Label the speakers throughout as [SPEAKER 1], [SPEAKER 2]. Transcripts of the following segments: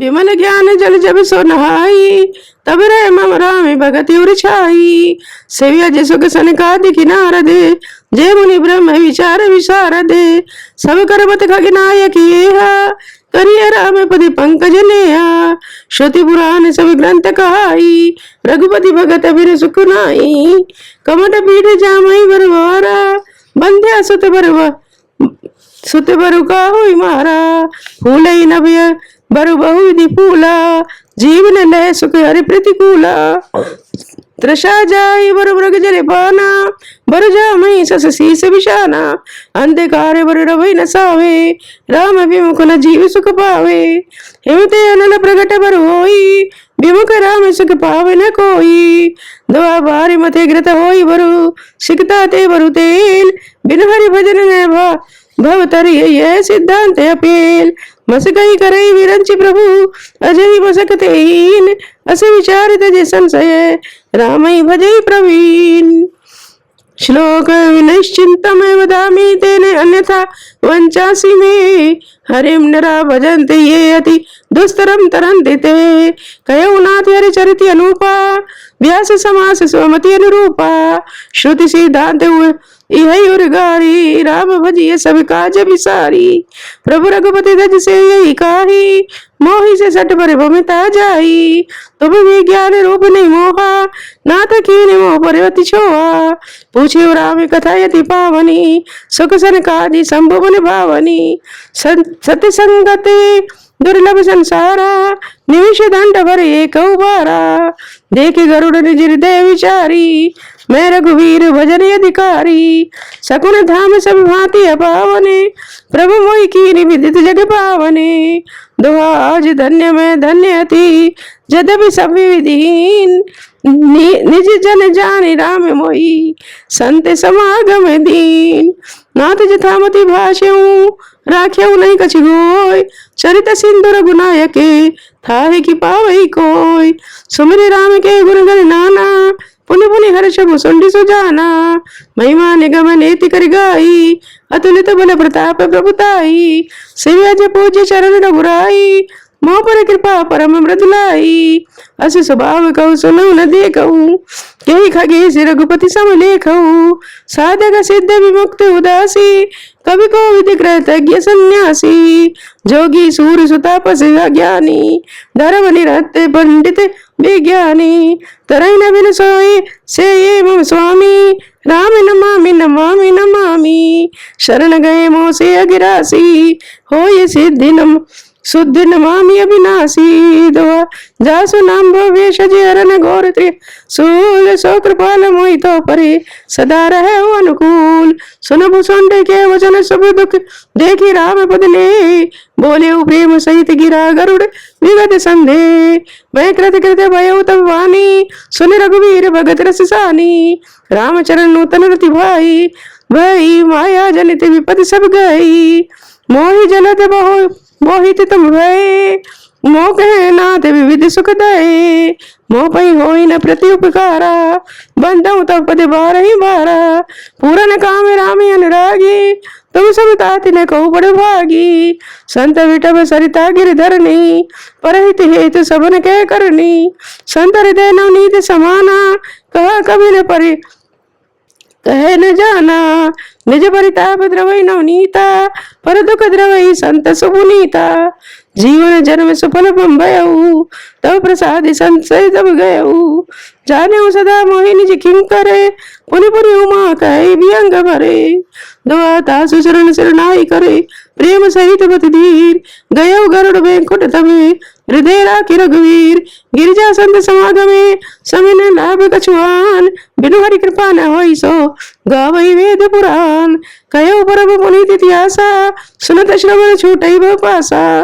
[SPEAKER 1] विमल ज्ञान जल जब सो नहाई, तब रे मम राम भगति उर छाई। सेव्या जे सुख सनकादि किनार दे, जय मुनि ब्रह्म विचार विशारद। सब करबत खगनायक येहा, करिय राम पति पंकज नेहा। श्रुति पुराण सब ग्रंथ कहाई, रघुपति भगत बिन सुख नाई। कमट पीठ जामई बरवारा, बंध्या सुत बरु का हुई मारा। फूलई नभय बरु बहु विधि फूला, जीवन लय सुख हरि प्रतिकूला। त्रषा जाई बरु मृग जले पाना, बरु जामई सस शीस विशाना। अंधकार बरु रवि न सावे, राम विमुख न जीव सुख पावे। हिमते अनल प्रगट बरु होई, विमुख राम सुख पावे न कोई। दुआ बारी मथे घृत होई बरु, सिकता ते बरु तेल। बिन हरि भजन न भवतरि ये सिद्धांत अपेल। मस गई करई विरंचि प्रभु, अजय मसकते हीन। अस विचार तजे संशय, रामई भजई प्रवीण। श्लोक विनिश्चिंतमय वदामि तेने, अन्यथा वंचासि मे। हरिम नरा भजन्ते ये अति दुस्तरम तरन्ति ते। कयौ नाथ हरि चरित अनुपा, व्यास समास स्वमति अनुरूपा। श्रुति सिद्धांत इहै उर्गारी, राम भजिए सब काज विसारी। प्रभु रघुपति दज से यही काही, मोहि से सट पर भमिता जाई। तुम भी ज्ञान रूप नहीं मोहा, नाथ कीन मोह परवति छोहा। पूछे राम कथा यति पावनी, सुख सन काजी शंभु मन भावनी। सत्य संगति दुर्लभ संसारा, निमिष दंड भर एक बारा। देखे गरुड़ निज हृदय विचारी, मैं रघुवीर भजन अधिकारी। सकुन धाम सब भांति अपावने, प्रभु मोहि कीनि विदित जग पावने। दुआ आज धन्य मैं धन्य अति, यद्यपि सब विधिहीन। निज जन जानि राम मोहि, संत समागम दीन। नाथ जथामति भाष्यऊ, राख्यऊ नहीं कछ गोय। चरित सिंधु रघुनायके, थाहे कि पावई कोय। सुमिर राम के गुण गण नाना, पुनि पुनि हर्ष मुसुंडी सुजाना। महिमा निगम नेति कर गाई, अतुलित बल प्रताप प्रभुताई। सेव्य पूज्य चरण रघुराई, मोह पर कृपा परम मृदुलाई। अस स्वभाव कहु सुनऊ न देखऊ, यही खगेश रघुपति सम लेखऊ। साधक सिद्ध विमुक्त उदासी, कवि को विधि कृतज्ञ सन्यासी। जोगी सूर सुतापस ज्ञानी, धर्म निरत पंडित विज्ञानी। तरई न बिन सोई से ये मम स्वामी, राम नमामि नमामि नमामि। शरण गए मोह से अगिरासी, हो ये सिद्धि नम शुद्ध नमामि अविनाशी। दुआ जासु नाम भवेश हरन घोर त्रिशूल। सो कृपाल मोहि तो परे, सदा रहे अनुकूल। सुन भुसुंड के वचन सब दुख, देखी राम पद ले। बोले प्रेम सहित गिरा गरुड़ विगत संदेह। मैं कृत कृत भयो तब वाणी, सुन रघुवीर भगत रस सानी। रामचरण नूतन रति भाई, भई माया जनित विपद सब गई। मोहि जलत बहु मोहित तुम भय, मोह कहे नाथ विविध सुख दये। मोह पई होई न प्रति उपकारा, बंधु तब पद बार ही बारा। पूरन काम राम अनुरागी, तुम सब ताति न कहु बड़ भागी। संत विटभ सरिता गिरधरनी, परहित हेतु सबन कह करनी। संत हृदय नवनीत समाना, कहा कभी न परि कहे न जाना। निज परिताप द्रवई नवनीता, पर दुख द्रवई संत सुपुनीता। जीवन जन्म सुफल भयऊ, तब प्रसाद संशय तब गयऊ। जाने सदा मोहि निज किं करे, पुनि पुनि उमा कहे व्यंग भरे। दुआ तासु शरण शरणाई करे, प्रेम सहित बत धीर। गयऊ गरुड़ बैंकुट तबे, हृदय राखि रघुवीर। गिरिजा संत समागमे, समिन लाभ कछुआन। बिनु हरि कृपा न होई सो, गावई वेद पुराण। कयो परम पुनीत इतिहासा, सुनत श्रवण छूटई बहु पासा।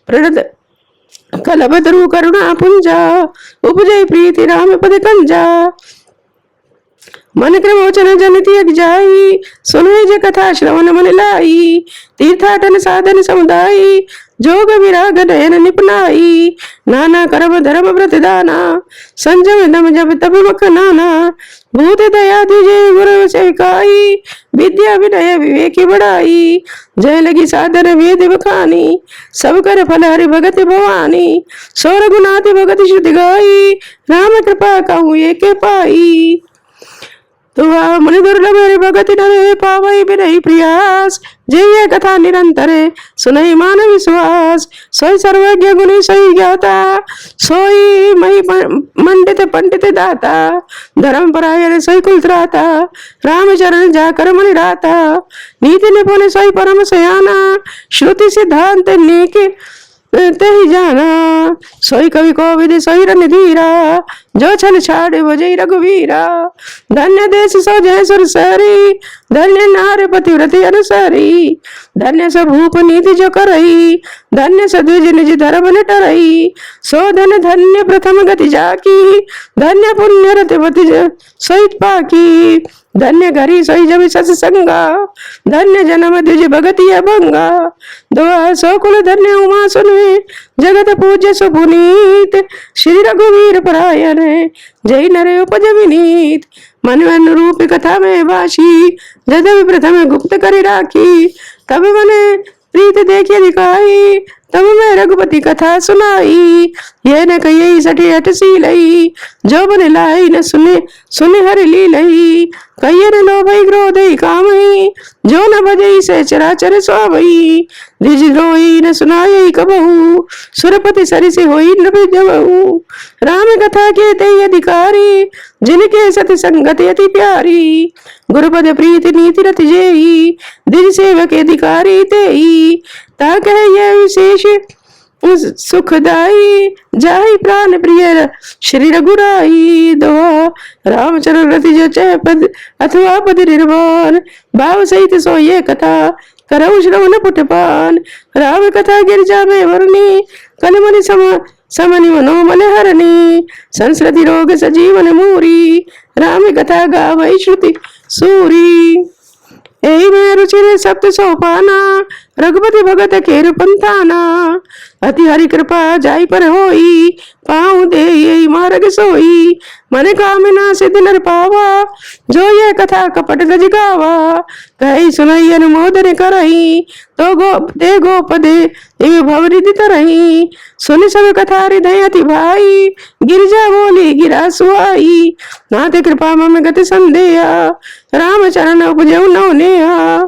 [SPEAKER 1] प्रणत कलभद्रु करुणा पुंजा, उपजय प्रीति राम पद कंजा। मन क्रम वचन जनिति अग जाई, सुनहि जे कथा श्रवण मन लाई। तीर्थाटन साधन समुदायी, जोग विराग नयन निपनाई, नाना कर्म धर्म व्रत दाना, संजम दम जब तब मख नाना, भूत दया तुझे गुरु सेविकाई, विद्या विनय विवेक बढ़ाई, जय लगी साधन वेद बखानी, सब कर फल हरि भगत भवानी, सौर गुणाति भगत श्रुति गाई, राम कृपा कहूँ एक पाई। तो मुनि दुर्लभ भगति डरे, पावई बिरही प्रयास, जय कथा निरंतर सुनई मान विश्वास, सोई सर्वज्ञ गुणी सोई ज्ञाता, सोई मही मंडित पंडित दाता, धर्म परायण सोई कुल त्राता, राम चरण जाकर मणि राता, नीति निपुण सोई परम सयाना, श्रुति सिद्धांत नीक ते ही जाना, सोई कवि कोविद सोई रणधीरा, जो छल छाड़े बजई रघुवीरा, धन्य देश सो जय सुरसरी, धन्य नार पतिव्रति अनुसारी, धन्य भूप नीति जो करई, धन्य सद्विज निज धर्म न टरई, सो धन धन्य प्रथम गति जाकी, धन्य पुण्य रतिपति सोई पाकी, धन्य घरी सोई जब सत्संगा, धन्य जन्म द्विज भगति अभंगा, दुआ सो कुल धन्य उमा सुने, जगत पूज्य सुपुनीत, श्री रघुवीर परायण जय नरे उपज विनीत, मन अनुरूप कथा में बाशी, जदवि प्रथम गुप्त करि राखी, तब मने प्रीत देखिए दिखाई, तब मैं रघुपति कथा सुनाई, ये न कही सठी हट सी लई, जो बन लाई न सुने सुने हर ली लई, कही न लो भई क्रोध कामई, जो न भजई से चराचर स्वामई, द्विज द्रोही न सुनाई कबहू, सुरपति सरि से होई न जबहू, राम कथा के ते अधिकारी, जिनके सत संगत अति प्यारी, गुरुपद प्रीति नीति रत जेई, द्विज सेवक अधिकारी तेई, ता कह ये विशेष सुखदाई, जाहि प्राण प्रिय श्री रघुराई, दोहा रामचरण रति जो चह पद अथवा पद निर्वाण, भाव सहित सो ये कथा करऊ श्रवण पुटपान, राम कथा गिरजा में वर्णी, कलमनि समनि मनोमल हरणी, संस्कृति रोग सजीवन मूरी, राम कथा गावई श्रुति सूरी, एहि में रुचि सप्त सोपाना, रघुपति भगत केर पंथाना, अति हरि कृपा जाय पर होई, पाँव दे यही मार्ग सोई, मन कामना सिद्ध नर पावा, जो ये कथा कपट गज गावा, कही सुनई अनुमोदन करही, तो गोपदे इव भवरिधि तरही, सुन सब कथा हृदय अति भाई, गिरजा बोली गिरा सुहाई, नाथ कृपा मम गति संदेहा, राम चरण उपजऊ नौ नेहा,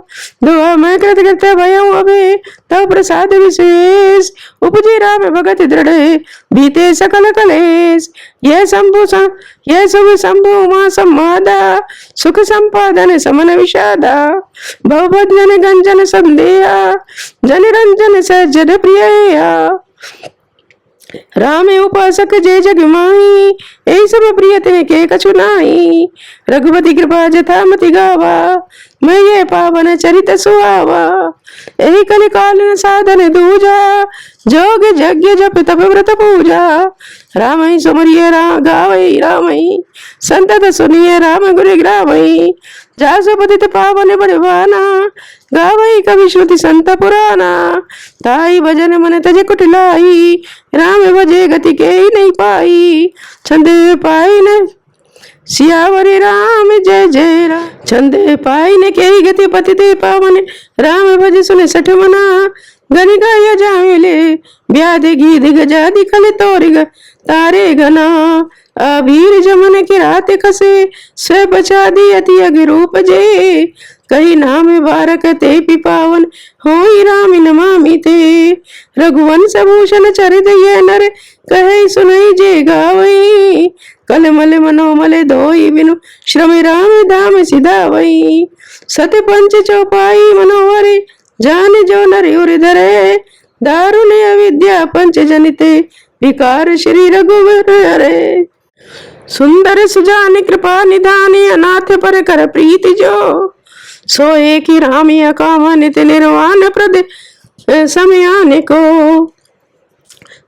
[SPEAKER 1] दुआ मैं कृत कृत्य भयऊ अबे, तब प्रसाद विशेष, उपजे राम भगत दृढ़, बीते सकल कलेश, ये सब शंभु उमा सम्मादा, सुख संपादन समन विषादा, भवभजन गंजन संदेहा, जन रंजन सज्जन प्रिया, राम उपासक जय जग माही, ऐ सब प्रिय तिने के कछु नाही, रघुपति कृपा जथा मति गावा, मैं ये पावन चरित सुहावा, यही कलि काल साधन दूजा, जोग यज्ञ जप तप व्रत पूजा, राम ही सुमरिय गावई राम ही, संतत सुनिए राम गुरु ग्रामई, जासु पतित पावन बड़वाना, गावई कवि श्रुति संत पुराना, ताई भजन मन तज कुटिलाई, राम भजे गति के ही नहीं पाई, छंद पाई न सियावरी राम जय जय राम, छंद पाई न के ही गति पति दे पावन, राम भज सुने सठ मना, गन गाय जामिले ब्याधि गीध गजादि कल तोरिग तारे गना, अभीर जमन के रात कसे, स्व बचा दी अति अगिरूप जे, कही नाम बारक ते पिपावन, होई राम नमामि ते, रघुवंश भूषण चरित ये नर, कहे सुनई जे गावई, कलमल मनोमल धोई बिनु, श्रम राम धाम सिधावई, सत पंच चौपाई मनोहरे, जान जो नर उर धरे, दारुण अविद्या पंच जनिते, विकार श्री रघुवर हरे, सुंदर सुजान कृपा निधानी, अनाथ पर कर प्रीति जो, सो एक ही राम काम नित निर्वाण प्रद समयान को,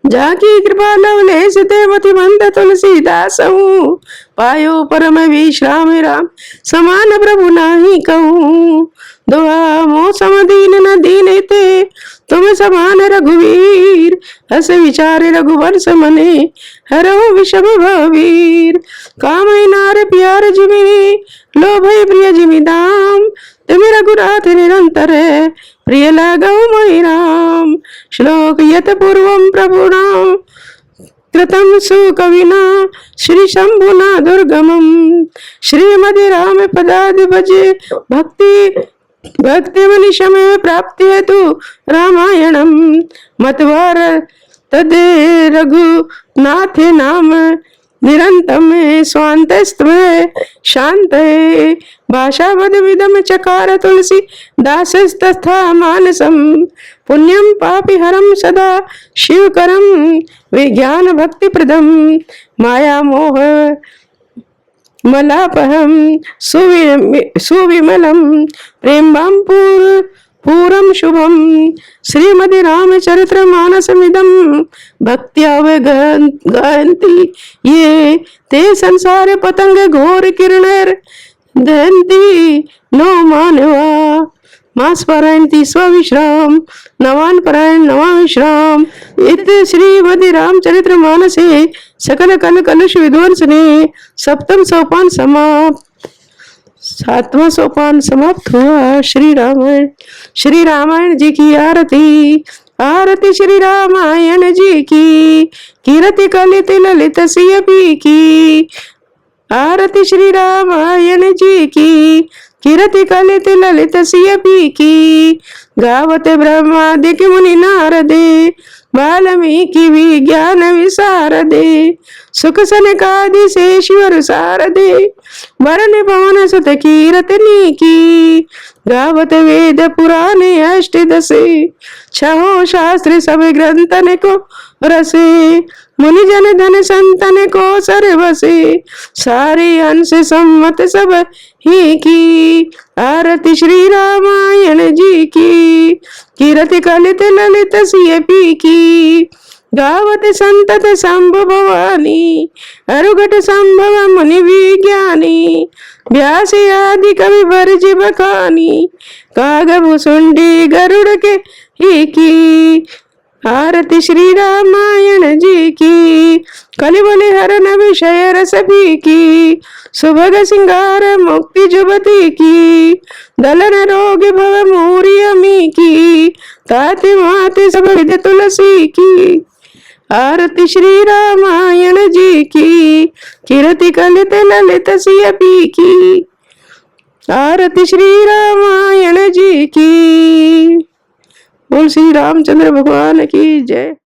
[SPEAKER 1] जाकी कृपा लवलेश देवति मंद तुलसीदास, पायो परम विश्राम राम समान प्रभु नाही कहूँ, दुआ मौसम दीन न दीन ते, तुम समान रघुवीर, हस विचार रघुवंश मने, हरो विषम भवीर। काम नार प्यार जिमि, लोभ प्रिय जिमि दाम, तुम रघुनाथ निरंतर, प्रिय लागौ मोहि राम। श्लोक यत पूर्वं प्रभुनां कृतं सुकविना, श्री शंभुना दुर्गमं, श्रीमदि राम पदादि भजे भक्ति भक्ति मनीषमे प्राप्ति हेतु रामायणम, मतवार तदे रघुनाथ नाम, निरंतम स्वांतस्त्वे शांत। भाषा बद विदम चकार तुलसी दासस्तथा मानसम, पुण्यम पापि हरम सदा शिवकरम, विज्ञान भक्ति प्रदम, माया मोह मलापहम, सुविमलम प्रेमं पूरम शुभम। श्रीमदि रामचरित्र मानसमिदं भक्त्यावगहन्ति ये, ते संसार पतंग घोर किरणैर दहन्ति नो मानवा। मास पारायणति स्वविश्राम, नवान पारायण नवाविश्राम। इत श्रीमदि रामचरित्र मानसे सकल कल कलुष विध्वंसने सप्तम सोपान समाप्त। सातवां सोपान समाप्त हुआ। श्री रामायण जी की आरती। आरती श्री रामायण जी की, कीरति कलित ललित सिय पी की। आरती श्री रामायण जी की, कीरति कलित ललित सिय पी की। गावत ब्रह्मादिक मुनि नारदे, वाल्मीकि विज्ञान विशारदे। सुख सनकादि शेषवर सारदे, वरण पवन सुत कीरतनी की। गावत वेद पुराण अष्टदशे, छहो शास्त्र सब ग्रंथन को रसे। मुनि जन धन संतन को सर्वसे, सारे अंश सम्मत सब ही की। आरती श्री रामायण जी की, कीरति कलित ललित सिय पी की। गावत संतत शंभु भवानी, अरुघट संभव मुनि विज्ञानी। व्यास आदि कवि भरज बखानी, काग भुसुंडी गरुड़ के ही की। आरती श्री रामायण जी की, कलिबल हरन विषय रस भी की। सुभग सिंगार मुक्ति जुबती की, दलन रोग भव मूरी अमी की। ताति माति सब विद तुलसी की। आरती श्री रामायण जी की, कीरति कलित ललित सिय पी की। आरती श्री रामायण जी की। बोल श्री रामचंद्र भगवान की जय।